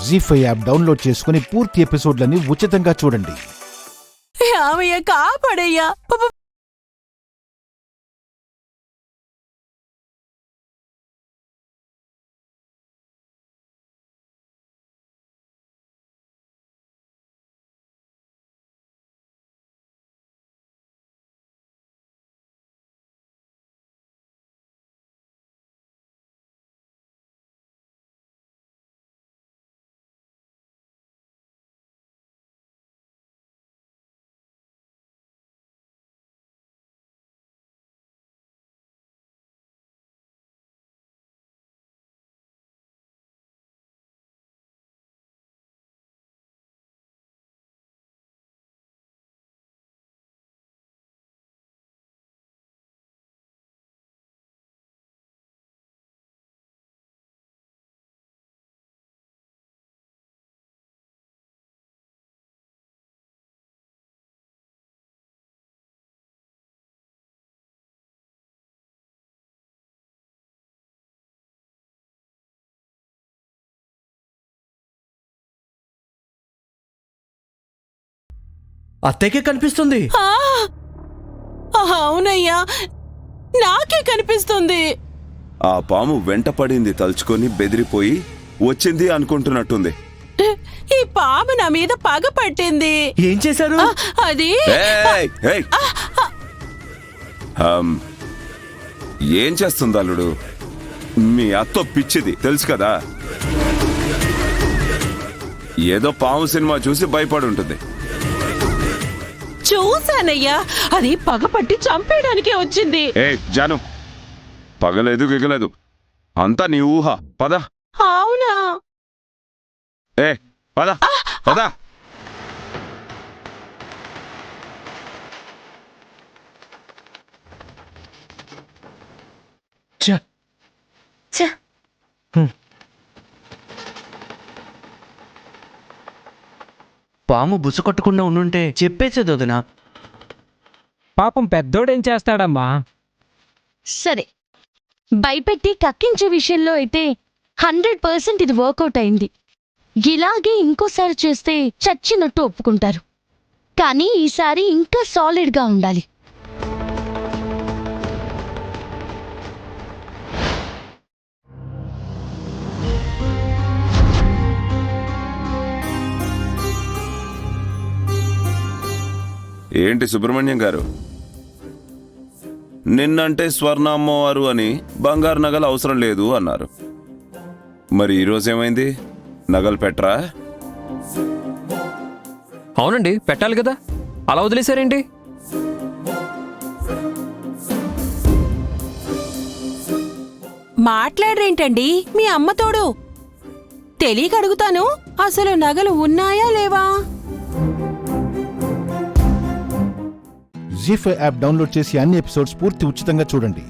జీ5 app download చేసుకుని పూర్తి ఎపిసోడ్లని ఉచితంగా చూడండి. రామయ్య కాపాడయ్యా. అత్తయ్యకే కనిపిస్తుంది. అవునయ్యా, నాకే కనిపిస్తుంది. ఆ పాము వెంట పడింది తలుచుకొని బెదిరిపోయి వచ్చింది అనుకుంటున్నట్టుంది. ఈ పాము నా మీద పగ పట్టింది. ఏం చేశారు? అది ఏం చేస్తుంది అల్లుడు? మీ అత్తో పిచ్చిది తెలుసు కదా. ఏదో పాము సినిమా చూసి భయపడి ఉంటుంది. చూసానయ్యా, అది పగపట్టి చంపేయడానికి వచ్చింది. జాను, పగలేదు గిగలేదు, అంతా నీ ఊహ. పద. అవునా? పద పద. పాము బుస కొట్టకుండా ఉండుంటే చెప్పేసేది వదినా. పాపం పెద్దోడేం చేస్తాడమ్మా? సరే, భయపెట్టి కక్కించే విషయంలో అయితే 100% ఇది వర్కౌట్ అయింది. ఇలాగే ఇంకోసారి చేస్తే చచ్చినట్టు ఒప్పుకుంటారు. కానీ ఈసారి ఇంకా సాలిడ్గా ఉండాలి. ఏంటి సుబ్రహ్మణ్యం గారు, నిన్నంటే స్వర్ణ అమ్మవారు అని బంగారు నగలు అవసరం లేదు అన్నారు. మరి ఈరోజేమైంది? నగలు పెట్టరా? అవునండి, పెట్టాలి కదా, అలా వదిలేశారేంటి? మాట్లాడరేంటండి మీ అమ్మతోడు? తెలియక అడుగుతాను, అసలు నగలు ఉన్నాయా లేవా? జీ5 యాప్ డౌన్లోడ్ చేసి అన్ని ఎపిసోడ్స్ పూర్తి ఉచితంగా చూడండి.